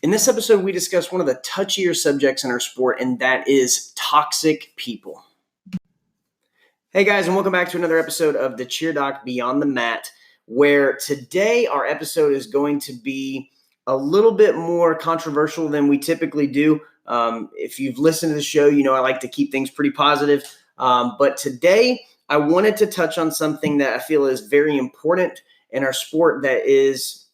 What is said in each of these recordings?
In this episode, we discuss one of the touchier subjects in our sport, and that is toxic people. Hey guys, and welcome back to another episode of the Cheer Doc Beyond the Mat, where today our episode is going to be a little bit more controversial than we typically do. If you've listened to the show, you know I like to keep things pretty positive. But today, I wanted to touch on something that I feel is very important in our sport that is,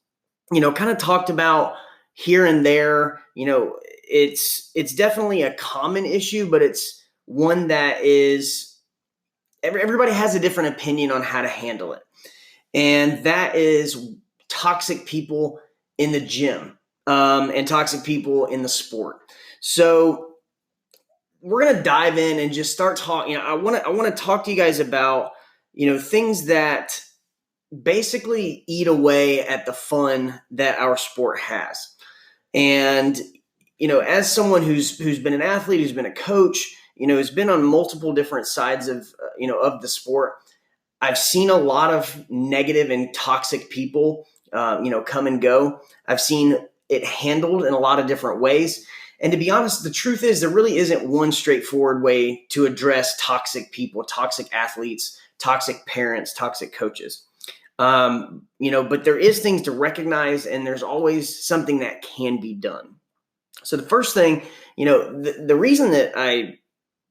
kind of talked about here and there. It's definitely a common issue, but it's one that is everybody has a different opinion on how to handle it. And that is toxic people in the gym, and toxic people in the sport. So we're going to dive in and just start talking. I want to talk to you guys about, things that basically eat away at the fun that our sport has. And, as someone who's been an athlete, who's been a coach, who's been on multiple different sides of the sport, I've seen a lot of negative and toxic people, come and go. I've seen it handled in a lot of different ways. And to be honest, the truth is there really isn't one straightforward way to address toxic people, toxic athletes, toxic parents, toxic coaches. But there is things to recognize, and there's always something that can be done. So the first thing, the reason that I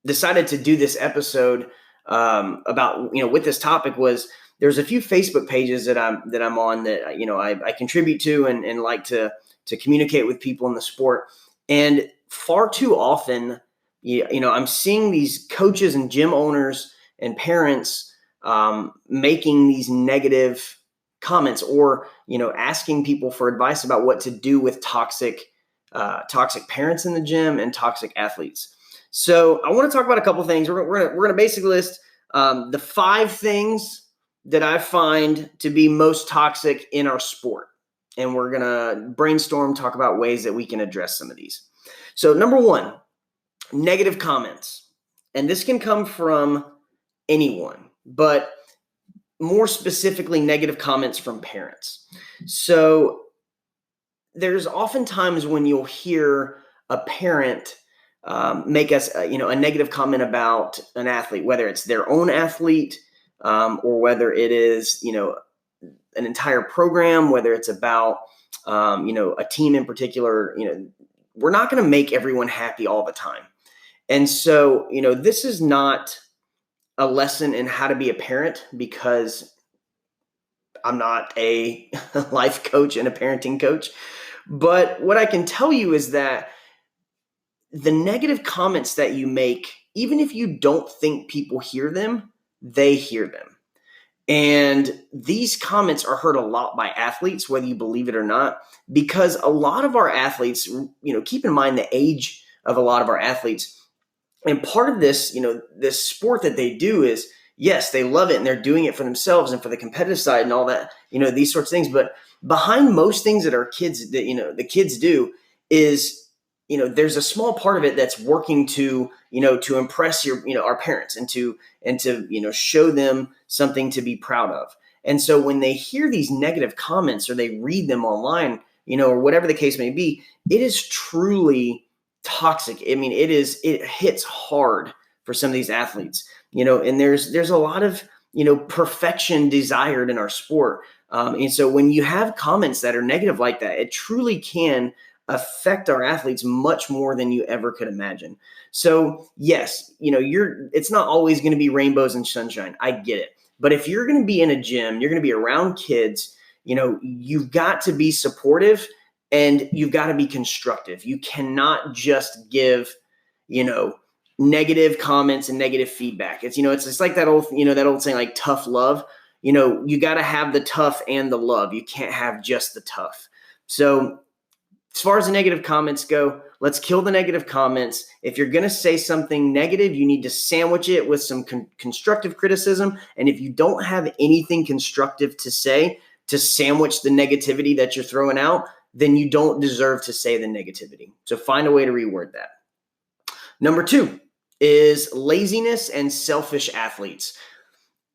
decided to do this episode about, with this topic was there's a few Facebook pages that I'm on that, I contribute to and like to communicate with people in the sport. And far too often, I'm seeing these coaches and gym owners and parents making these negative comments or, asking people for advice about what to do with toxic parents in the gym and toxic athletes. So I want to talk about a couple things. We're going to basically list the 5 things that I find to be most toxic in our sport. And we're going to brainstorm, talk about ways that we can address some of these. So number 1, negative comments. And this can come from anyone, but more specifically, negative comments from parents. So there's oftentimes when you'll hear a parent make us, a negative comment about an athlete, whether it's their own athlete or whether it is, an entire program, whether it's about, a team in particular. We're not going to make everyone happy all the time. And so, this is not a lesson in how to be a parent, because I'm not a life coach and a parenting coach. But what I can tell you is that the negative comments that you make, even if you don't think people hear them, they hear them. And these comments are heard a lot by athletes, whether you believe it or not, because a lot of our athletes, keep in mind the age of a lot of our athletes. And part of this, this sport that they do is, yes, they love it and they're doing it for themselves and for the competitive side and all that, these sorts of things. But behind most things that our kids, that the kids do is, there's a small part of it that's working to impress our parents and to show them something to be proud of. And so when they hear these negative comments or they read them online, or whatever the case may be, it is truly toxic. I mean, it hits hard for some of these athletes, and there's a lot of, perfection desired in our sport. And so when you have comments that are negative like that, it truly can affect our athletes much more than you ever could imagine. So yes, it's not always going to be rainbows and sunshine. I get it. But if you're going to be in a gym, you're going to be around kids, you've got to be supportive and you've got to be constructive. You cannot just give, negative comments and negative feedback. It's just like that old saying, like tough love. You got to have the tough and the love. You can't have just the tough. So as far as the negative comments go, let's kill the negative comments. If you're going to say something negative, you need to sandwich it with some constructive criticism. And if you don't have anything constructive to say to sandwich the negativity that you're throwing out, then you don't deserve to say the negativity. So find a way to reword that. Number 2 is laziness and selfish athletes.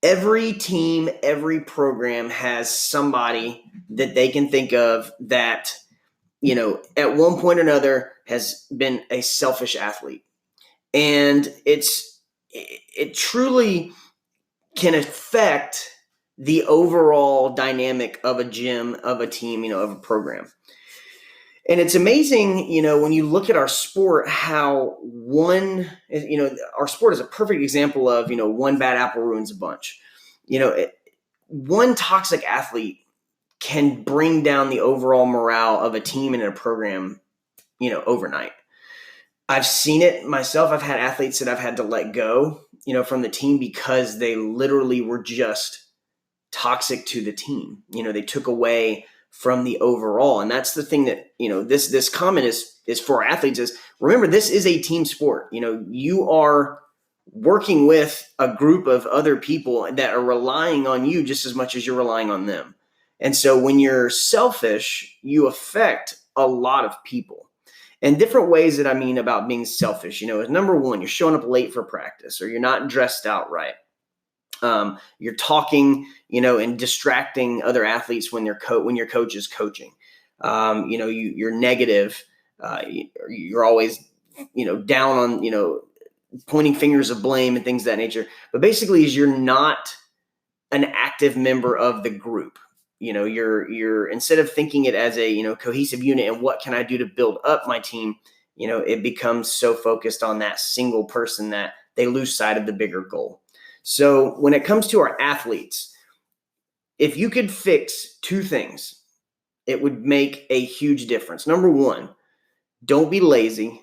Every team, every program has somebody that they can think of that at one point or another has been a selfish athlete. And it truly can affect the overall dynamic of a gym, of a team, of a program. And it's amazing, when you look at our sport, how our sport is a perfect example of, one bad apple ruins a bunch. One toxic athlete can bring down the overall morale of a team and a program, overnight. I've seen it myself. I've had athletes that I've had to let go, from the team because they literally were just toxic to the team. They took away from the overall. And that's the thing that, this comment is for athletes is, remember, this is a team sport. You are working with a group of other people that are relying on you just as much as you're relying on them. And so when you're selfish, you affect a lot of people. And different ways that I mean about being selfish, is number one, you're showing up late for practice, or you're not dressed out right. You're talking, and distracting other athletes when your coach is coaching. You're negative. You're always, down on, pointing fingers of blame and things of that nature. But basically, is you're not an active member of the group. You're instead of thinking it as a, cohesive unit and what can I do to build up my team, it becomes so focused on that single person that they lose sight of the bigger goal. So when it comes to our athletes, if you could fix two things, it would make a huge difference. Number one, don't be lazy.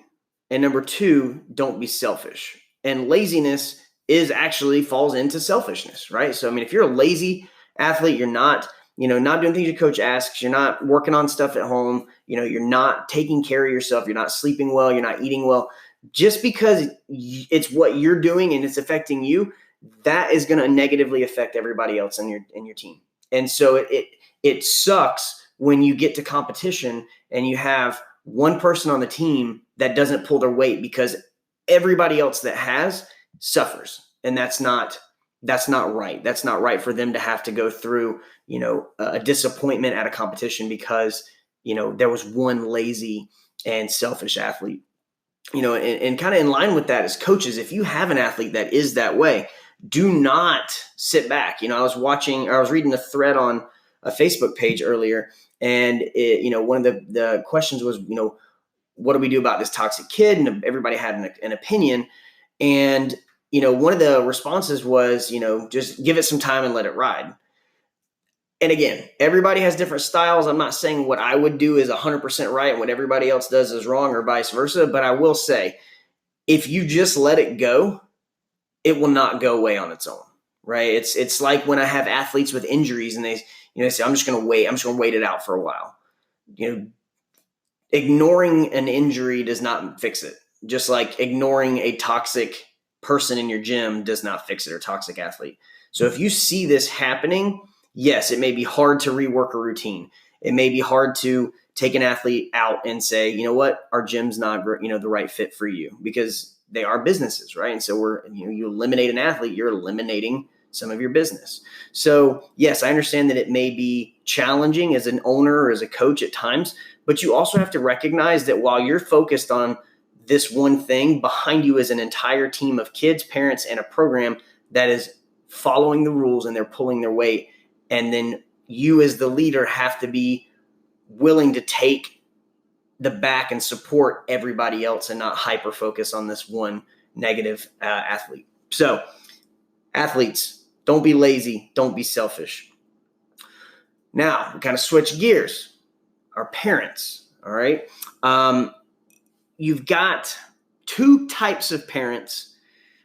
And number two, don't be selfish. And laziness falls into selfishness, right? So, if you're a lazy athlete, you're not, not doing things your coach asks, you're not working on stuff at home, you're not taking care of yourself, you're not sleeping well, you're not eating well, just because it's what you're doing and it's affecting you, that is going to negatively affect everybody else in your team. And so it sucks when you get to competition and you have one person on the team that doesn't pull their weight because everybody else that has suffers. And that's not right. That's not right for them to have to go through, a disappointment at a competition because, there was one lazy and selfish athlete. And kind of in line with that is coaches. If you have an athlete that is that way, do not sit back. I was reading a thread on a Facebook page earlier, and one of the questions was, what do we do about this toxic kid? And everybody had an opinion. And, one of the responses was, just give it some time and let it ride. And again, everybody has different styles. I'm not saying what I would do is 100% right and what everybody else does is wrong or vice versa. But I will say, if you just let it go, it will not go away on its own, right? It's like when I have athletes with injuries and they say, I'm just going to wait it out for a while. Ignoring an injury does not fix it. Just like ignoring a toxic person in your gym does not fix it, or toxic athlete. So if you see this happening, yes, it may be hard to rework a routine. It may be hard to take an athlete out and say, you know what, our gym's not, the right fit for you, because they are businesses, right? And so you eliminate an athlete, you're eliminating some of your business. So yes, I understand that it may be challenging as an owner or as a coach at times, but you also have to recognize that while you're focused on this one thing, behind you is an entire team of kids, parents, and a program that is following the rules and they're pulling their weight. And then you as the leader have to be willing to take the back and support everybody else and not hyper focus on this one negative athlete. So athletes, don't be lazy. Don't be selfish. Now we kind of switch gears. Our parents, all right? You've got two types of parents.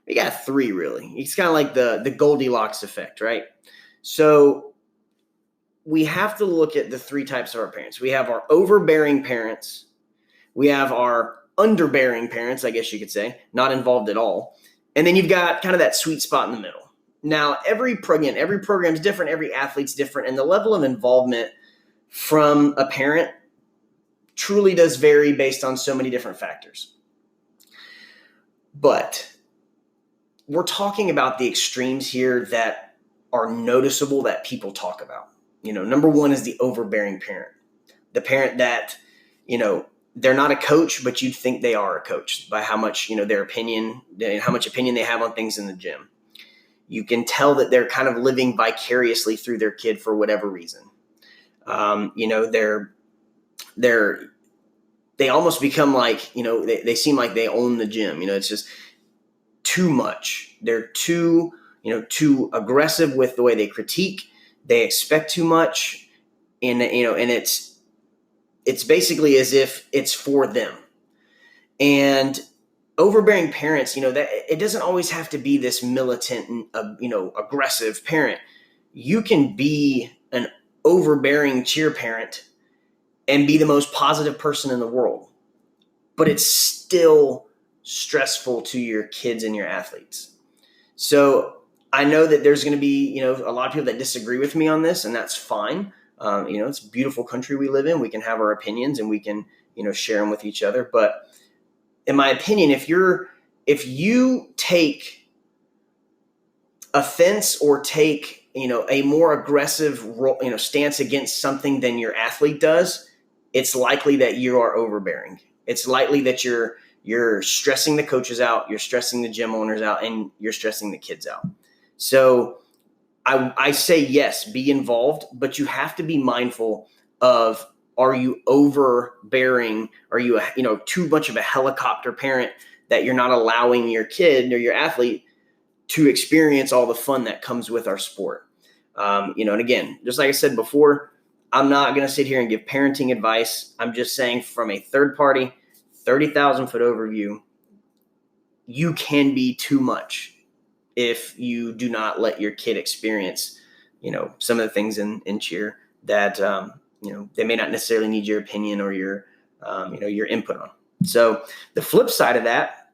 We got three, really. It's kind of like the Goldilocks effect, right? So we have to look at the three types of our parents. We have our overbearing parents. We have our underbearing parents, I guess you could say, not involved at all. And then you've got kind of that sweet spot in the middle. Now, every program is different. Every athlete's different. And the level of involvement from a parent truly does vary based on so many different factors. But we're talking about the extremes here that are noticeable that people talk about. Number one is the overbearing parent. The parent that, they're not a coach, but you'd think they are a coach by how much, their opinion, how much opinion they have on things in the gym. You can tell that they're kind of living vicariously through their kid for whatever reason. They almost become like, they seem like they own the gym. It's just too much. They're too aggressive with the way they critique. They expect too much, and it's basically as if it's for them. And overbearing parents, that it doesn't always have to be this militant and aggressive parent. You can be an overbearing cheer parent and be the most positive person in the world, but it's still stressful to your kids and your athletes. So I know that there's going to be, a lot of people that disagree with me on this, and that's fine. It's a beautiful country we live in. We can have our opinions and we can, share them with each other. But in my opinion, if you take offense or take, a more aggressive stance against something than your athlete does, it's likely that you are overbearing. It's likely that you're stressing the coaches out, you're stressing the gym owners out, and you're stressing the kids out. So I say, yes, be involved, but you have to be mindful of, are you overbearing? Are you, too much of a helicopter parent that you're not allowing your kid or your athlete to experience all the fun that comes with our sport? And again, just like I said before, I'm not going to sit here and give parenting advice. I'm just saying, from a third party, 30,000 foot overview, you can be too much if you do not let your kid experience, some of the things in cheer that, they may not necessarily need your opinion or your input on. So the flip side of that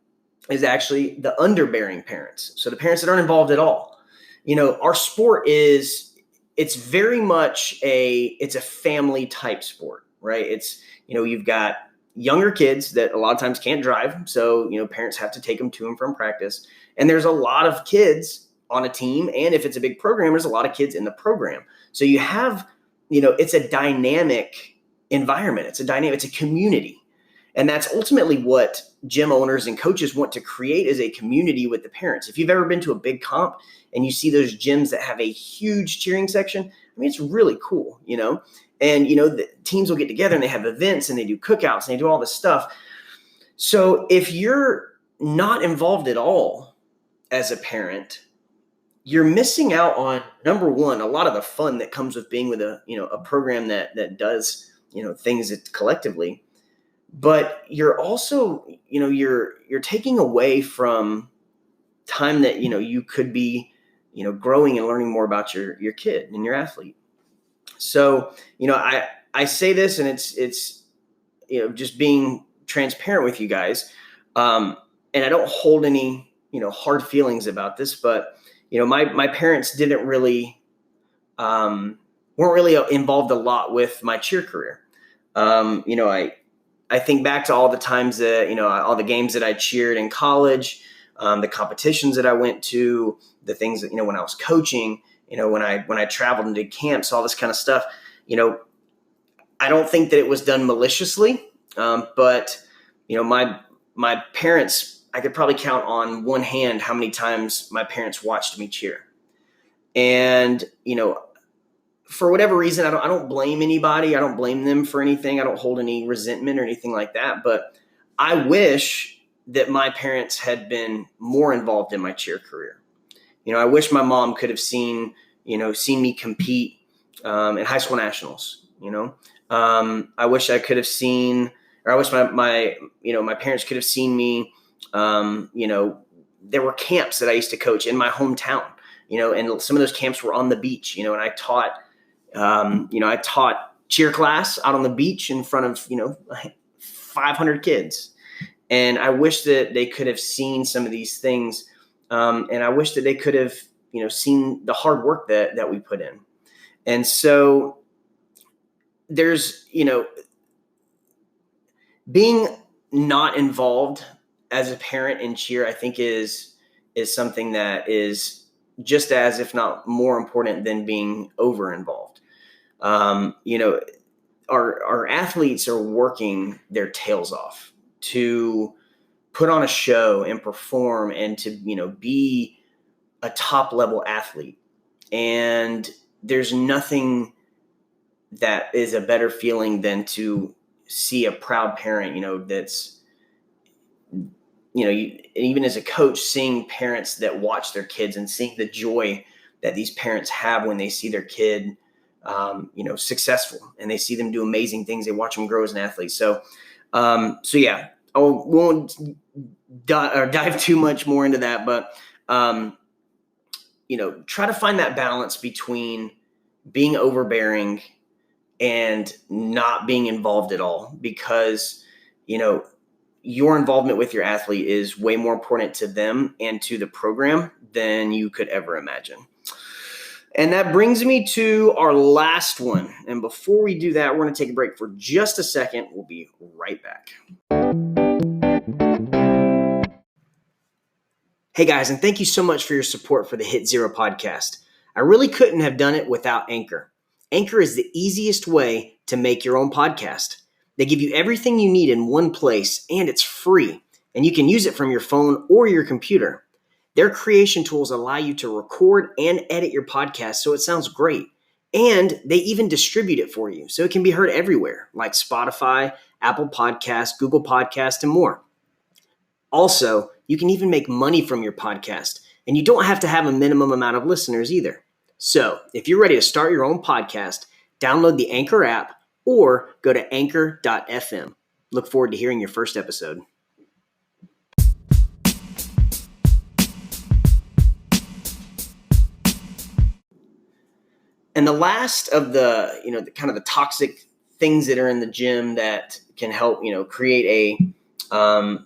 is actually the underbearing parents. So the parents that aren't involved at all. Our sport it's very much it's a family type sport, right? It's, you've got younger kids that a lot of times can't drive. So, parents have to take them to and from practice. And there's a lot of kids on a team. And if it's a big program, there's a lot of kids in the program. So you have, it's a dynamic environment. It's a community. And that's ultimately what gym owners and coaches want to create, is a community with the parents. If you've ever been to a big comp and you see those gyms that have a huge cheering section, it's really cool, And, the teams will get together and they have events and they do cookouts and they do all this stuff. So if you're not involved at all as a parent, you're missing out on, number one, a lot of the fun that comes with being with a program that does, things collectively. But you're also, you're taking away from time that, you could be, growing and learning more about your kid and your athlete. So, I say this, and it's just being transparent with you guys. And I don't hold any, hard feelings about this, but, my parents didn't really, weren't really involved a lot with my cheer career. I think back to all the times that, all the games that I cheered in college, the competitions that I went to, the things that, when I was coaching, when I traveled and did camps, all this kind of stuff, I don't think that it was done maliciously. But, my parents, I could probably count on one hand how many times my parents watched me cheer. And, for whatever reason, I don't blame anybody. I don't blame them for anything. I don't hold any resentment or anything like that. But I wish that my parents had been more involved in my cheer career. I wish my mom could have seen me compete in high school nationals. I wish I could have seen, or I wish my parents could have seen me. There were camps that I used to coach in my hometown. And some of those camps were on the beach. And I taught. I taught cheer class out on the beach in front of 500 kids. And I wish that they could have seen some of these things. And I wish that they could have, seen the hard work that we put in. And so there's, being not involved as a parent in cheer, I think is something that is just as, if not more important than being over involved. our athletes are working their tails off to put on a show and perform and to, be a top level athlete. And there's nothing that is a better feeling than to see a proud parent, that's, even as a coach, seeing parents that watch their kids and seeing the joy that these parents have when they see their kid, successful, and they see them do amazing things. They watch them grow as an athlete. So yeah, I won't dive too much more into that, but, try to find that balance between being overbearing and not being involved at all, because, your involvement with your athlete is way more important to them and to the program than you could ever imagine. And that brings me to our last one. And before we do that, we're going to take a break for just a second. We'll be right back. Hey guys, and thank you so much for your support for the Hit Zero podcast. I really couldn't have done it without Anchor. Anchor is the easiest way to make your own podcast. They give you everything you need in one place, and it's free, and you can use it from your phone or your computer. Their creation tools allow you to record and edit your podcast so it sounds great. And they even distribute it for you so it can be heard everywhere, like Spotify, Apple Podcasts, Google Podcasts, and more. Also, you can even make money from your podcast, and you don't have to have a minimum amount of listeners either. So, if you're ready to start your own podcast, download the Anchor app or go to anchor.fm. Look forward to hearing your first episode. And the last of the, the kind of the toxic things that are in the gym that can help, create a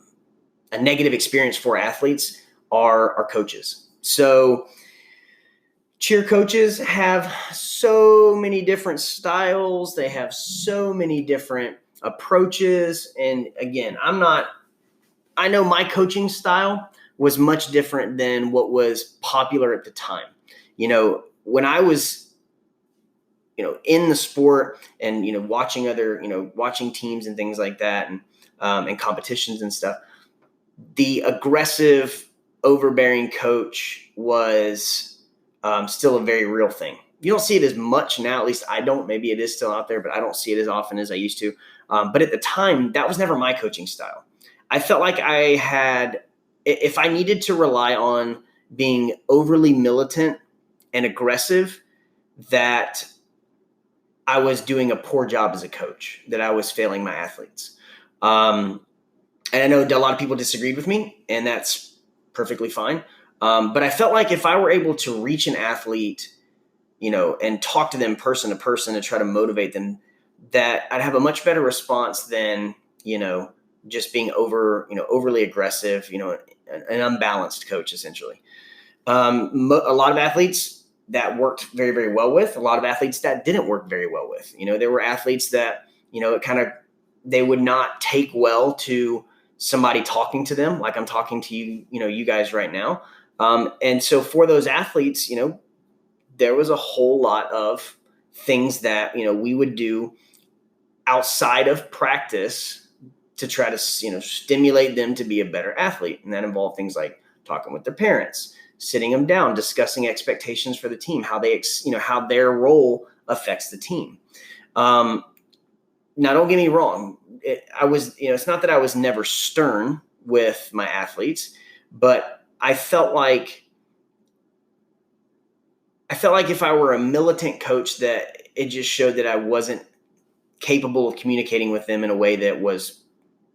negative experience for athletes are our coaches. So cheer coaches have so many different styles. They have so many different approaches. And again, I know my coaching style was much different than what was popular at the time. When I was, in the sport and, watching other, watching teams and things like that, and competitions and stuff, the aggressive, overbearing coach was still a very real thing. You don't see it as much now, at least I don't. Maybe it is still out there, but I don't see it as often as I used to. But at the time, that was never my coaching style. I felt like if I needed to rely on being overly militant and aggressive, that I was doing a poor job as a coach, that I was failing my athletes. And I know a lot of people disagreed with me, and that's perfectly fine. But I felt like if I were able to reach an athlete, and talk to them person to person and try to motivate them, that I'd have a much better response than, just being overly aggressive, an unbalanced coach, essentially. A lot of athletes that worked very, very well with, a lot of athletes that didn't work very well with. There were athletes that, they would not take well to somebody talking to them like I'm talking to you, you guys right now. And so for those athletes, there was a whole lot of things that, we would do outside of practice to try to, stimulate them to be a better athlete. And that involved things like talking with their parents, sitting them down, discussing expectations for the team, how they, how their role affects the team. Now, don't get me wrong. It's not that I was never stern with my athletes, but I felt like if I were a militant coach, that it just showed that I wasn't capable of communicating with them in a way that was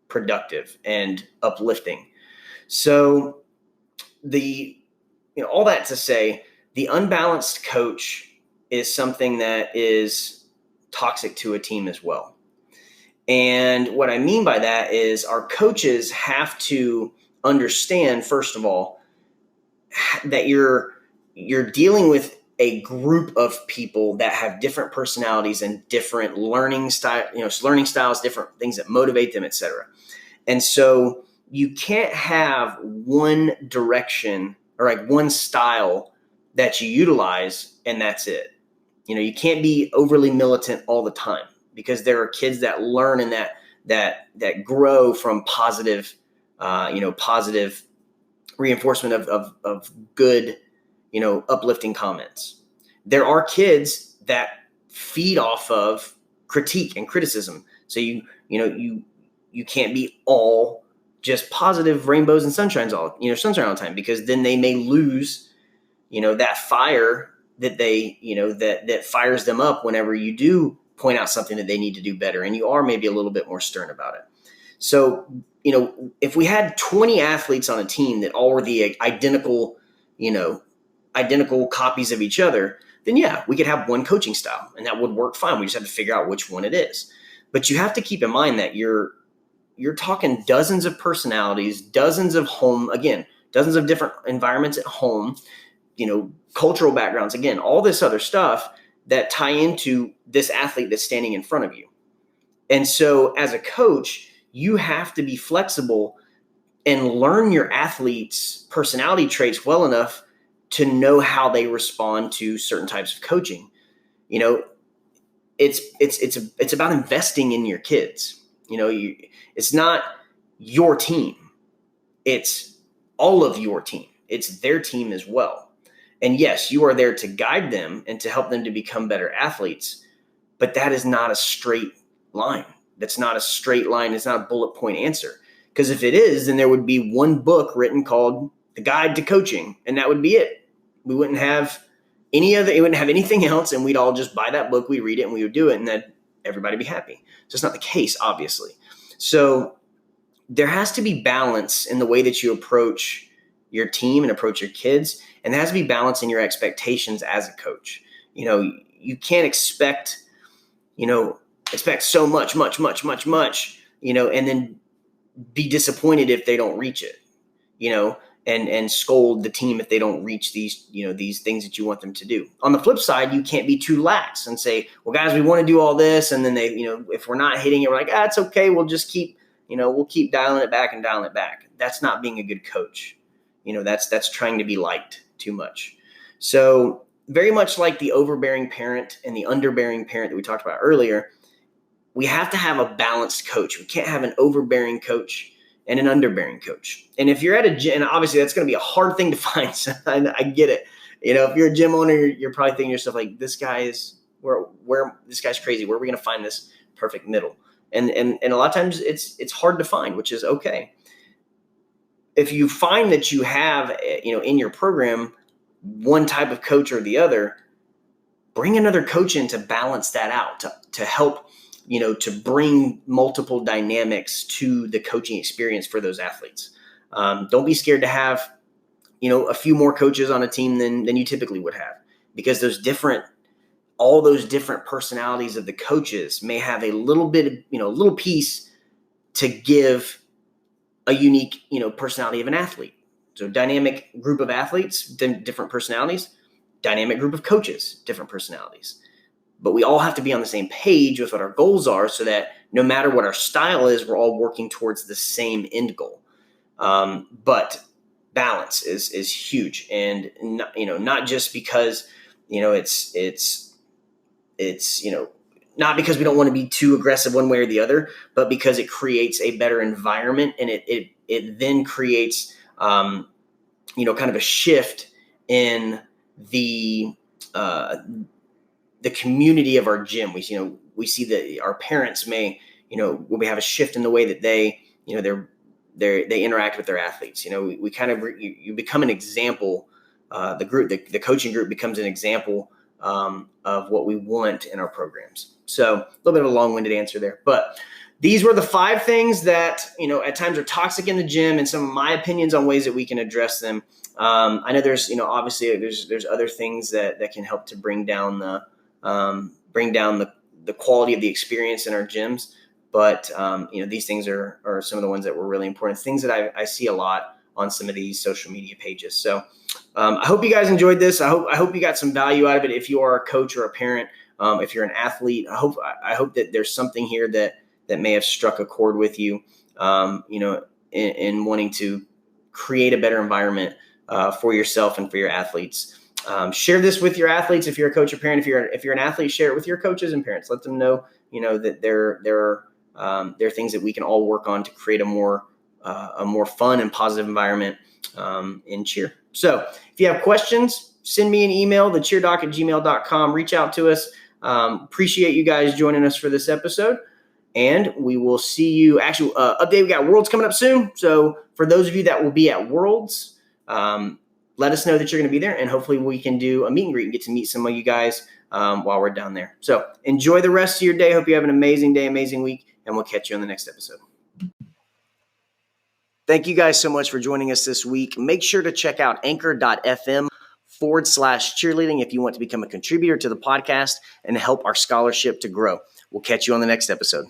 productive and uplifting. So all that to say, the unbalanced coach is something that is toxic to a team as well. And what I mean by that is our coaches have to understand, first of all, that you're dealing with a group of people that have different personalities and different learning styles, different things that motivate them, etc. And so you can't have one direction or like one style that you utilize and that's it. You can't be overly militant all the time, because there are kids that learn and that grow from positive, positive reinforcement of good, uplifting comments. There are kids that feed off of critique and criticism. So you can't be all just positive rainbows and sunshine all the time, because then they may lose, that fire that they, that fires them up whenever you do point out something that they need to do better, and you are maybe a little bit more stern about it. So, if we had 20 athletes on a team that all were the identical copies of each other, then yeah, we could have one coaching style and that would work fine. We just have to figure out which one it is. But you have to keep in mind that you're talking dozens of personalities, dozens of different environments at home, cultural backgrounds, again, all this other stuff that tie into this athlete that's standing in front of you. And so as a coach, you have to be flexible and learn your athletes' personality traits well enough to know how they respond to certain types of coaching. It's about investing in your kids. It's not your team. It's all of your team. It's their team as well. And yes, you are there to guide them and to help them to become better athletes, but that is not a straight line. That's not a straight line. It's not a bullet point answer. Because if it is, then there would be one book written called The Guide to Coaching, and that would be it. We wouldn't have it wouldn't have anything else, and we'd all just buy that book, we read it, and we would do it, and then everybody be happy. So it's not the case, obviously. So there has to be balance in the way that you approach your team and approach your kids, and there has to be balance in your expectations as a coach. You can't expect so much, and then be disappointed if they don't reach it, and scold the team if they don't reach these things that you want them to do. On the flip side, you can't be too lax and say, well, guys, we want to do all this. And then they, if we're not hitting it, we're like, it's okay. We'll just keep, we'll keep dialing it back and dialing it back. That's not being a good coach. That's trying to be liked too much. So very much like the overbearing parent and the underbearing parent that we talked about earlier, we have to have a balanced coach. We can't have an overbearing coach and an underbearing coach. And if you're at a gym, and obviously that's going to be a hard thing to find. So I get it. If you're a gym owner, you're probably thinking to yourself like, this guy's crazy. Where are we going to find this perfect middle? And a lot of times it's hard to find, which is okay. If you find that you have, in your program, one type of coach or the other, bring another coach in to balance that out, to help, to bring multiple dynamics to the coaching experience for those athletes. Don't be scared to have, a few more coaches on a team than you typically would have, because all those different personalities of the coaches may have a little bit, little piece to give a unique, personality of an athlete. So dynamic group of athletes, different personalities, dynamic group of coaches, different personalities. But we all have to be on the same page with what our goals are, so that no matter what our style is, we're all working towards the same end goal. But balance is huge, and not just because it's not because we don't want to be too aggressive one way or the other, but because it creates a better environment, and it then creates kind of a shift in the community of our gym. We see that our parents may, when we have a shift in the way that they interact with their athletes. We kind of, you become an example. The coaching group becomes an example of what we want in our programs. So a little bit of a long-winded answer there, but these were the 5 things that, at times are toxic in the gym, and some of my opinions on ways that we can address them. I know there's, obviously there's other things that can help to bring down the quality of the experience in our gyms. But, these things are some of the ones that were really important, things that I see a lot on some of these social media pages. So I hope you guys enjoyed this. I hope you got some value out of it. If you are a coach or a parent, if you're an athlete, I hope that there's something here that may have struck a chord with you, in wanting to create a better environment for yourself and for your athletes. Share this with your athletes. If you're a coach or parent, if you're an athlete, share it with your coaches and parents. Let them know, that there are things that we can all work on to create a more fun and positive environment in cheer. So if you have questions, send me an email, thecheerdoc@gmail.com. Reach out to us. Appreciate you guys joining us for this episode. And we will see you. Actually, update, we got Worlds coming up soon. So for those of you that will be at Worlds, let us know that you're going to be there. And hopefully we can do a meet and greet and get to meet some of you guys while we're down there. So enjoy the rest of your day. Hope you have an amazing day, amazing week. And we'll catch you on the next episode. Thank you guys so much for joining us this week. Make sure to check out anchor.fm/cheerleading if you want to become a contributor to the podcast and help our scholarship to grow. We'll catch you on the next episode.